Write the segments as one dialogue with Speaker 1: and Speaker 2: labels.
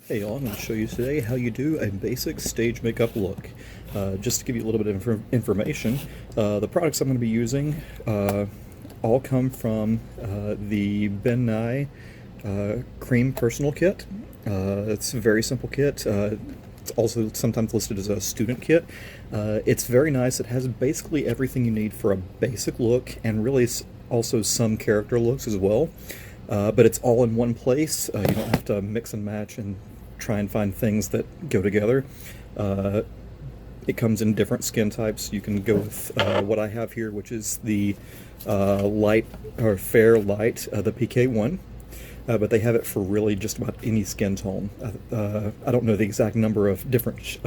Speaker 1: Hey y'all, I'm going to show you today how you do a basic stage makeup look. Just to give you a little bit of information, the products I'm going to be using all come from the Ben Nye Cream Personal Kit. It's a very simple kit. It's also sometimes listed as a student kit. It's very nice. It has basically everything you need for a basic look and really also some character looks as well. But it's all in one place. You don't have to mix and match and try and find things that go together. It comes in different skin types. You can go with what I have here, which is the light or fair light, the PK1. But they have it for really just about any skin tone. I don't know the exact number of different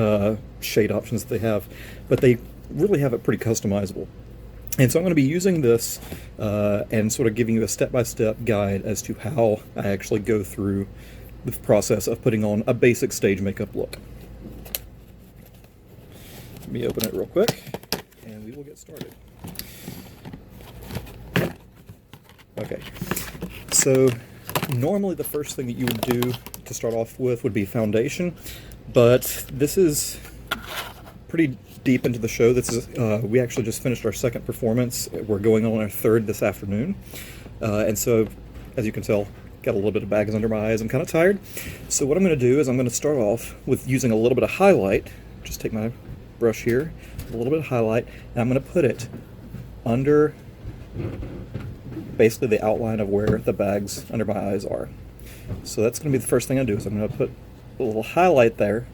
Speaker 1: shade options that they have, but they really have it pretty customizable. And so I'm going to be using this and sort of giving you a step-by-step guide as to how I actually go through the process of putting on a basic stage makeup look. Let me open it real quick and we will get started. Okay, so normally the first thing that you would do to start off with would be foundation, but this is pretty deep into the show. This is we actually just finished our second performance. We're going on our third this afternoon, and so as you can tell, got a little bit of bags under my eyes. I'm kind of tired, so what I'm going to do is I'm going to start off with using a little bit of highlight. Just take my brush here, a little bit of highlight, and I'm going to put it under basically the outline of where the bags under my eyes are. So that's going to be the first thing I do, is I'm going to put a little highlight there.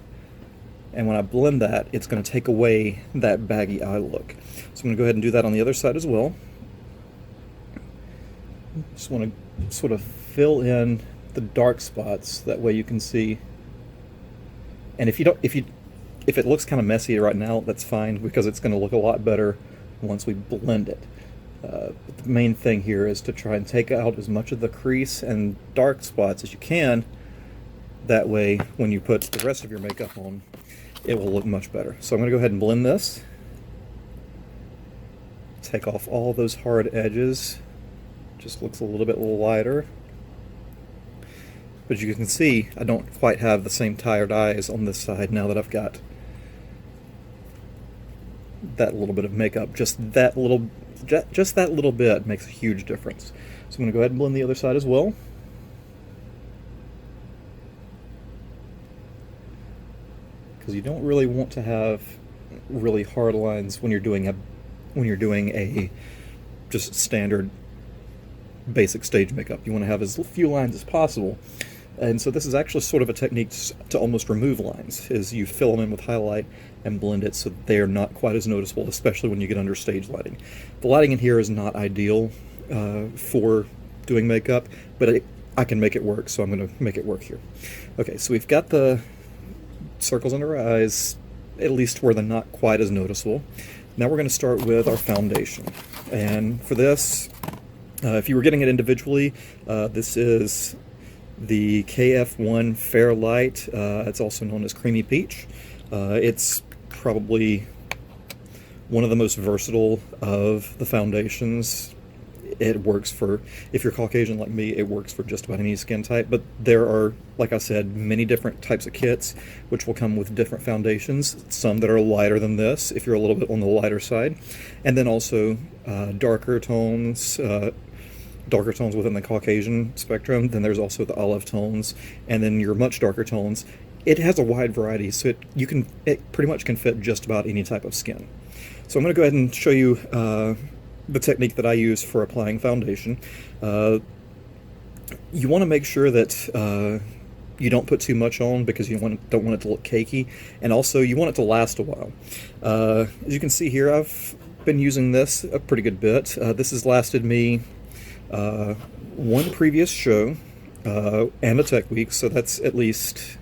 Speaker 1: And when I blend that, it's going to take away that baggy eye look. So I'm going to go ahead and do that on the other side as well. Just want to sort of fill in the dark spots, that way you can see. And if it looks kind of messy right now, that's fine, because it's going to look a lot better once we blend it. But the main thing here is to try and take out as much of the crease and dark spots as you can. That way, when you put the rest of your makeup on, it will look much better. So I'm going to go ahead and blend this. Take off all those hard edges. Just looks a little bit lighter. But you can see, I don't quite have the same tired eyes on this side now that I've got that little bit of makeup. Just that little bit makes a huge difference. So I'm going to go ahead and blend the other side as well. Because you don't really want to have really hard lines when you're doing a just standard basic stage makeup. You want to have as few lines as possible. And so this is actually sort of a technique to almost remove lines, is you fill them in with highlight and blend it so they are not quite as noticeable, especially when you get under stage lighting. The lighting in here is not ideal for doing makeup, but I can make it work, so I'm going to make it work here. Okay, so we've got the circles under our eyes, at least where they're not quite as noticeable. Now we're going to start with our foundation. And for this, if you were getting it individually, this is the KF1 Fair Light. It's also known as Creamy Peach. It's probably one of the most versatile of the foundations. It works for, if you're Caucasian like me, it works for just about any skin type, but there are, like I said, many different types of kits which will come with different foundations, some that are lighter than this if you're a little bit on the lighter side, and then also darker tones within the Caucasian spectrum. Then there's also the olive tones, and then your much darker tones. It has a wide variety, so it pretty much can fit just about any type of skin. So I'm going to go ahead and show you the technique that I use for applying foundation. You want to make sure that you don't put too much on, because you don't want it to look cakey, and also you want it to last a while. As you can see here, I've been using this a pretty good bit. This has lasted me one previous show and a tech week, so that's at least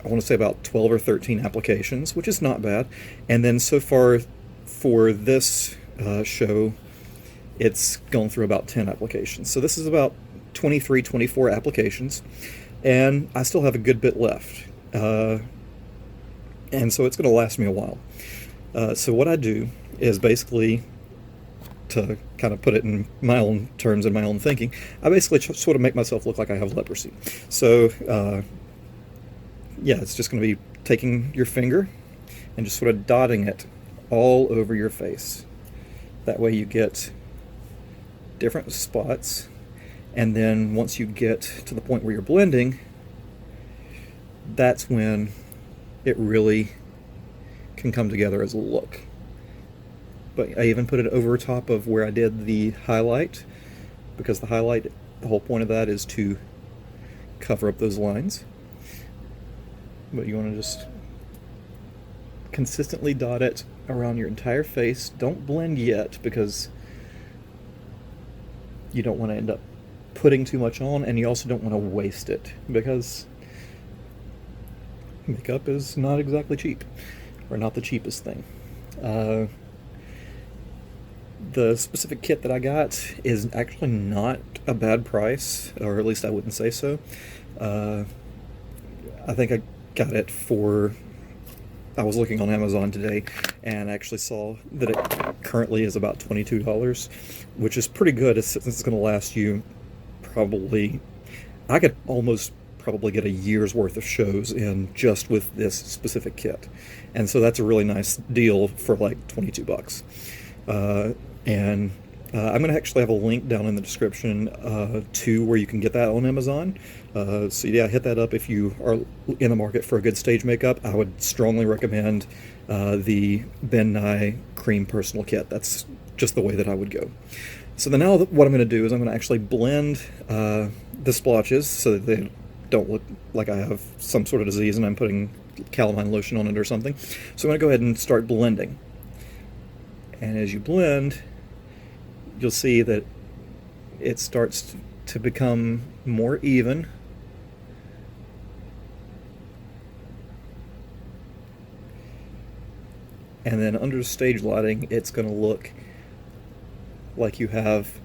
Speaker 1: I want to say about 12 or 13 applications, which is not bad. And then so far for this show, it's gone through about 10 applications. So this is about 23, 24 applications, and I still have a good bit left. And so it's going to last me a while. So what I do is basically to kind of put it in my own terms and my own thinking, I basically sort of make myself look like I have leprosy. So, yeah, it's just going to be taking your finger and just sort of dotting it all over your face. That way you get different spots, and then once you get to the point where you're blending, that's when it really can come together as a look. But I even put it over top of where I did the highlight, because the highlight, the whole point of that is to cover up those lines. But you want to just consistently dot it around your entire face. Don't blend yet, because you don't want to end up putting too much on, and you also don't want to waste it, because makeup is not exactly cheap, or not the cheapest thing. The specific kit that I got is actually not a bad price, or at least I wouldn't say so. I think I got it for, I was looking on Amazon today and actually saw that it currently is about $22, which is pretty good since it's going to last you probably, I could almost probably get a year's worth of shows in just with this specific kit. And so that's a really nice deal for like 22 bucks. I'm going to actually have a link down in the description to where you can get that on Amazon. So yeah, hit that up if you are in the market for a good stage makeup. I would strongly recommend the Ben Nye Cream Personal Kit. That's just the way that I would go. So then now what I'm going to do is I'm going to actually blend the splotches so that they don't look like I have some sort of disease and I'm putting calamine lotion on it or something. So I'm going to go ahead and start blending. And as you blend, you'll see that it starts to become more even. And then under stage lighting, it's going to look like you have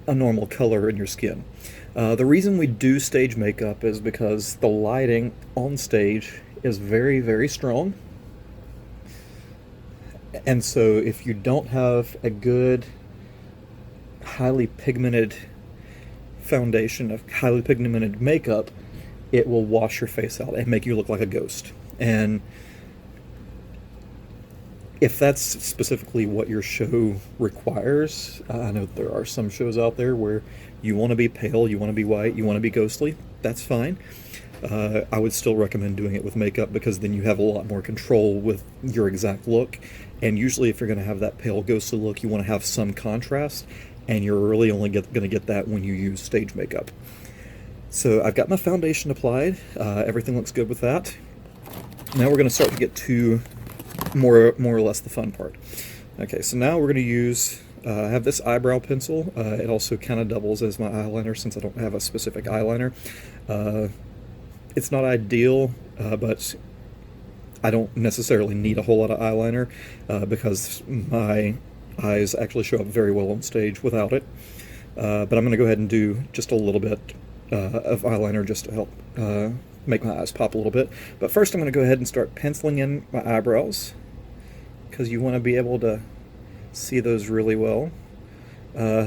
Speaker 1: a normal color in your skin. The reason we do stage makeup is because the lighting on stage is very, very strong. And so if you don't have a good, highly pigmented foundation of highly pigmented makeup, it will wash your face out and make you look like a ghost. And if that's specifically what your show requires, I know there are some shows out there where you want to be pale, you want to be white, you want to be ghostly, that's fine. I would still recommend doing it with makeup, because then you have a lot more control with your exact look. And usually if you're going to have that pale ghostly look, you want to have some contrast, and you're really only going to get that when you use stage makeup. So I've got my foundation applied. Everything looks good with that. Now we're going to start to get to more or less the fun part. Okay, so now we're going to use, I have this eyebrow pencil. It also kind of doubles as my eyeliner since I don't have a specific eyeliner. It's not ideal, but I don't necessarily need a whole lot of eyeliner because my eyes actually show up very well on stage without it. But I'm going to go ahead and do just a little bit of eyeliner just to help make my eyes pop a little bit. But first I'm going to go ahead and start penciling in my eyebrows, because you want to be able to see those really well.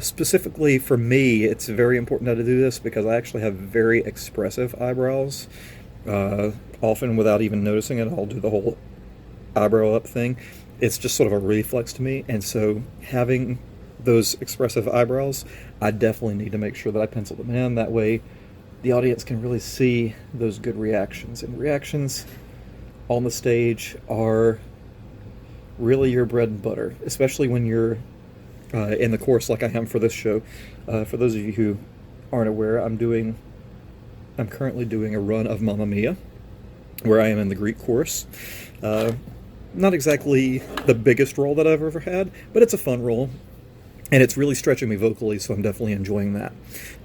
Speaker 1: Specifically for me, it's very important that I do this because I actually have very expressive eyebrows. Often without even noticing it, I'll do the whole eyebrow up thing. It's just sort of a reflex to me, and so having those expressive eyebrows, I definitely need to make sure that I pencil them in. That way the audience can really see those good reactions. And reactions on the stage are really your bread and butter, especially when you're in the course like I am for this show. For those of you who aren't aware, I'm currently doing a run of Mamma Mia, where I am in the Greek chorus. Not exactly the biggest role that I've ever had, but it's a fun role, and it's really stretching me vocally, so I'm definitely enjoying that.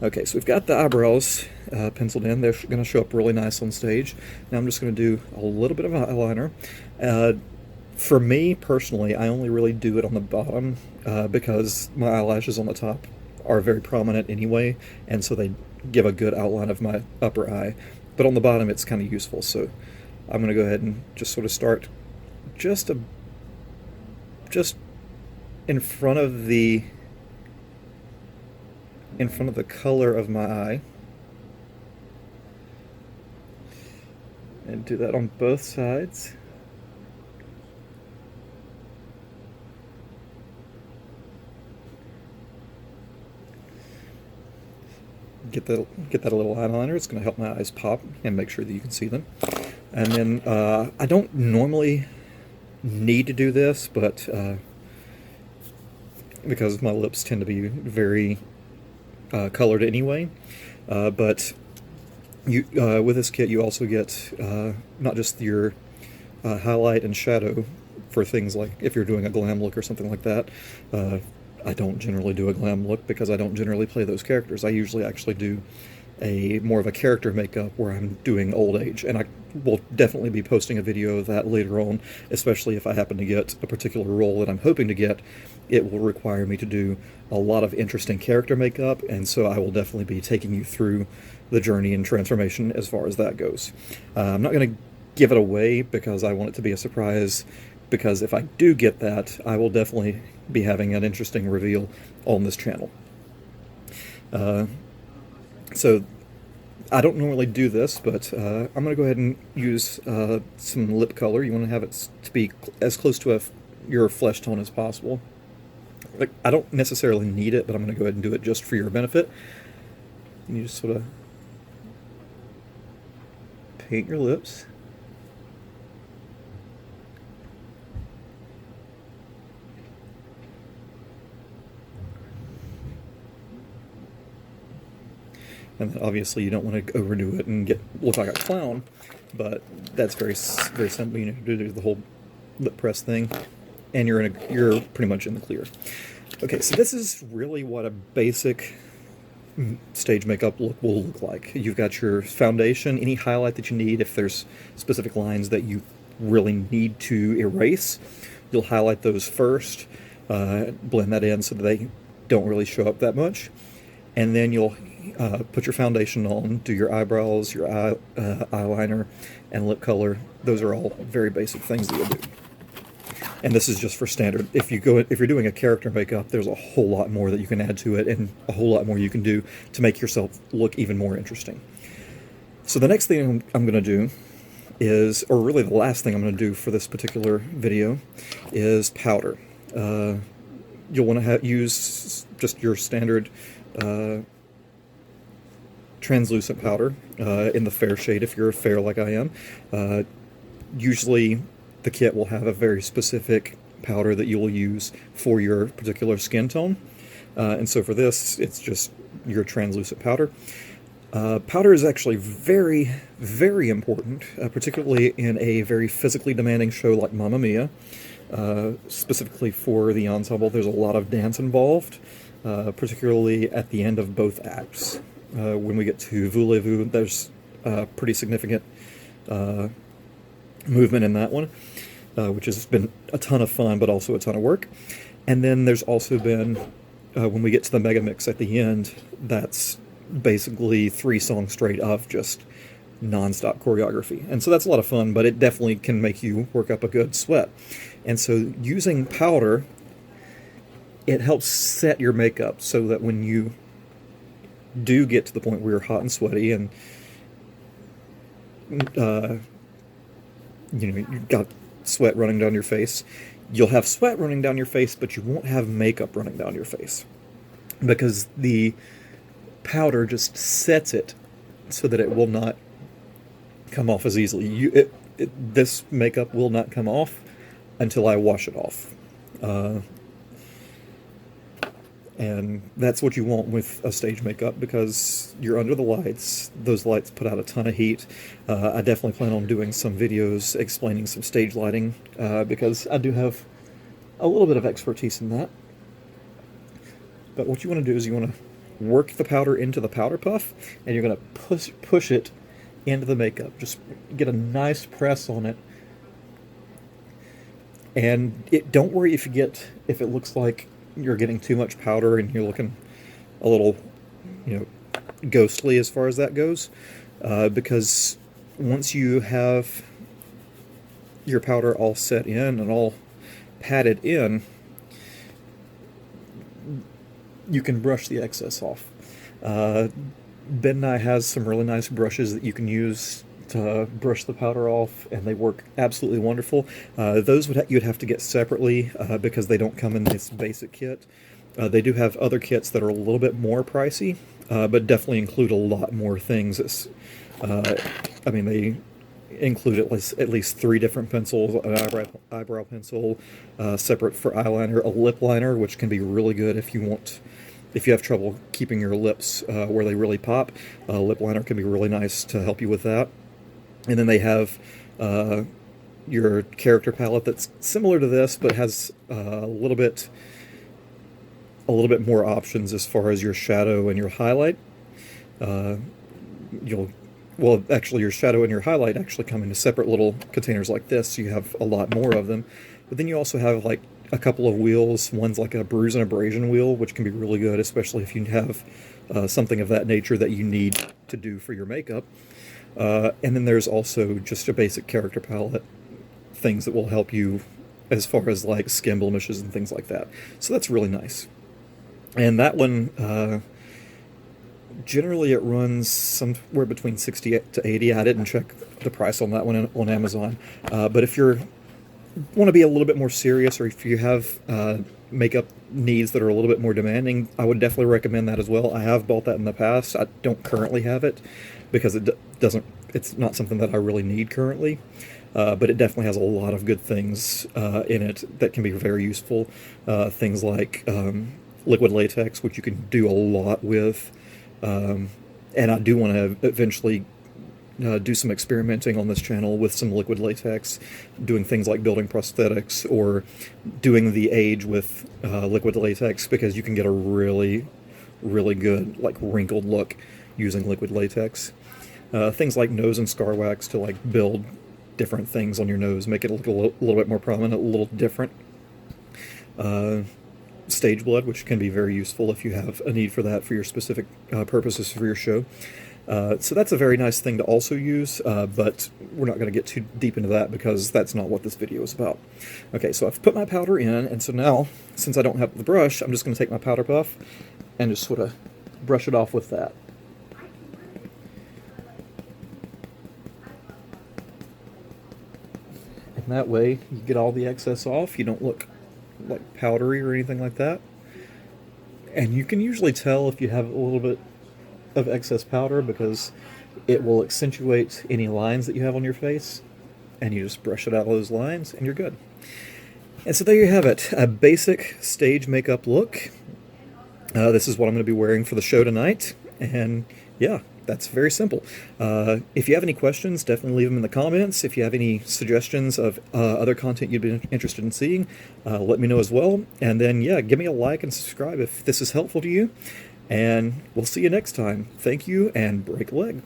Speaker 1: Okay, so we've got the eyebrows penciled in. They're going to show up really nice on stage. Now I'm just going to do a little bit of eyeliner. For me, personally, I only really do it on the bottom because my eyelashes on the top are very prominent anyway, and so they give a good outline of my upper eye. But on the bottom, it's kind of useful, so I'm going to go ahead and just sort of start just in front of the color of my eye, and do that on both sides. Get that a little eyeliner. It's going to help my eyes pop and make sure that you can see them. And then I don't normally need to do this, but because my lips tend to be very colored anyway. But you with this kit, you also get not just your highlight and shadow for things like if you're doing a glam look or something like that. I don't generally do a glam look because I don't generally play those characters. I usually actually do more of a character makeup where I'm doing old age, and I will definitely be posting a video of that later on, especially if I happen to get a particular role that I'm hoping to get. It will require me to do a lot of interesting character makeup, and so I will definitely be taking you through the journey and transformation as far as that goes. I'm not going to give it away because I want it to be a surprise, because if I do get that, I will definitely be having an interesting reveal on this channel. So I don't normally do this, but I'm going to go ahead and use some lip color. You want to have it to be as close to your flesh tone as possible. Like, I don't necessarily need it, but I'm going to go ahead and do it just for your benefit. And you just sort of paint your lips. And then obviously you don't want to overdo it and look like a clown, but that's very simple. You need to do the whole lip press thing, and you're pretty much in the clear. Okay, so this is really what a basic stage makeup look will look like. You've got your foundation, any highlight that you need. If there's specific lines that you really need to erase, you'll highlight those first, blend that in so that they don't really show up that much, and then you'll put your foundation on, do your eyebrows, your eyeliner, and lip color. Those are all very basic things that you'll do. And this is just for standard. If you're doing a character makeup, there's a whole lot more that you can add to it, and a whole lot more you can do to make yourself look even more interesting. So the next thing I'm going to do is, or really the last thing I'm going to do for this particular video, is powder. You'll want to use just your standard translucent powder in the fair shade if you're fair like I am. Usually the kit will have a very specific powder that you will use for your particular skin tone. And so for this, it's just your translucent powder. Powder is actually very, very important, particularly in a very physically demanding show like Mamma Mia. Specifically for the ensemble, there's a lot of dance involved, particularly at the end of both acts. When we get to Voulez-Vous, there's pretty significant movement in that one, which has been a ton of fun, but also a ton of work. And then there's also been, when we get to the mega mix at the end, that's basically 3 songs straight of just non-stop choreography. And so that's a lot of fun, but it definitely can make you work up a good sweat. And so using powder, it helps set your makeup so that when you do get to the point where you're hot and sweaty and you've got sweat running down your face, you'll have sweat running down your face, but you won't have makeup running down your face, because the powder just sets it so that it will not come off as easily. This makeup will not come off until I wash it off. And that's what you want with a stage makeup, because you're under the lights. Those lights put out a ton of heat. I definitely plan on doing some videos explaining some stage lighting, because I do have a little bit of expertise in that. But what you want to do is you want to work the powder into the powder puff, and you're going to push it into the makeup. Just get a nice press on it. And don't worry if it looks like you're getting too much powder and you're looking a little, ghostly as far as that goes, because once you have your powder all set in and all patted in, you can brush the excess off. Ben Nye has some really nice brushes that you can use to brush the powder off, and they work absolutely wonderful. Those you'd have to get separately because they don't come in this basic kit. They do have other kits that are a little bit more pricey, but definitely include a lot more things. I mean, they include at least 3 different pencils: an eyebrow pencil, separate for eyeliner, a lip liner, which can be really good if you have trouble keeping your lips where they really pop. Lip liner can be really nice to help you with that. And then they have your character palette that's similar to this, but has a little bit more options as far as your shadow and your highlight. Actually, your shadow and your highlight actually come into separate little containers like this, so you have a lot more of them. But then you also have like a couple of wheels. One's like a bruise and abrasion wheel, which can be really good, especially if you have something of that nature that you need to do for your makeup. And then there's also just a basic character palette, things that will help you as far as like skin blemishes and things like that. So that's really nice. And that one, generally it runs somewhere between 60 to 80. I didn't check the price on that one on Amazon. But if you want to be a little bit more serious, or if you have makeup needs that are a little bit more demanding, I would definitely recommend that as well. I have bought that in the past. I don't currently have it because it's not something that I really need currently. But it definitely has a lot of good things in it that can be very useful. Things like liquid latex, which you can do a lot with. And I do want to eventually do some experimenting on this channel with some liquid latex, doing things like building prosthetics or doing the age with liquid latex, because you can get a really, really good like wrinkled look using liquid latex. Things like nose and scar wax to like build different things on your nose, make it look a little bit more prominent, a little different. Stage blood, which can be very useful if you have a need for that for your specific purposes for your show. So that's a very nice thing to also use, but we're not going to get too deep into that because that's not what this video is about. Okay, so I've put my powder in, and so now, since I don't have the brush, I'm just going to take my powder puff and just sort of brush it off with that. And that way, you get all the excess off. You don't look like powdery or anything like that. And you can usually tell if you have a little bit of excess powder because it will accentuate any lines that you have on your face, and you just brush it out of those lines and you're good. And so there you have it, a basic stage makeup look. This is what I'm going to be wearing for the show tonight, and yeah, that's very simple. If you have any questions, definitely leave them in the comments. If you have any suggestions of other content you'd be interested in seeing, let me know as well. And then, yeah, give me a like and subscribe if this is helpful to you. And we'll see you next time. Thank you, and break a leg.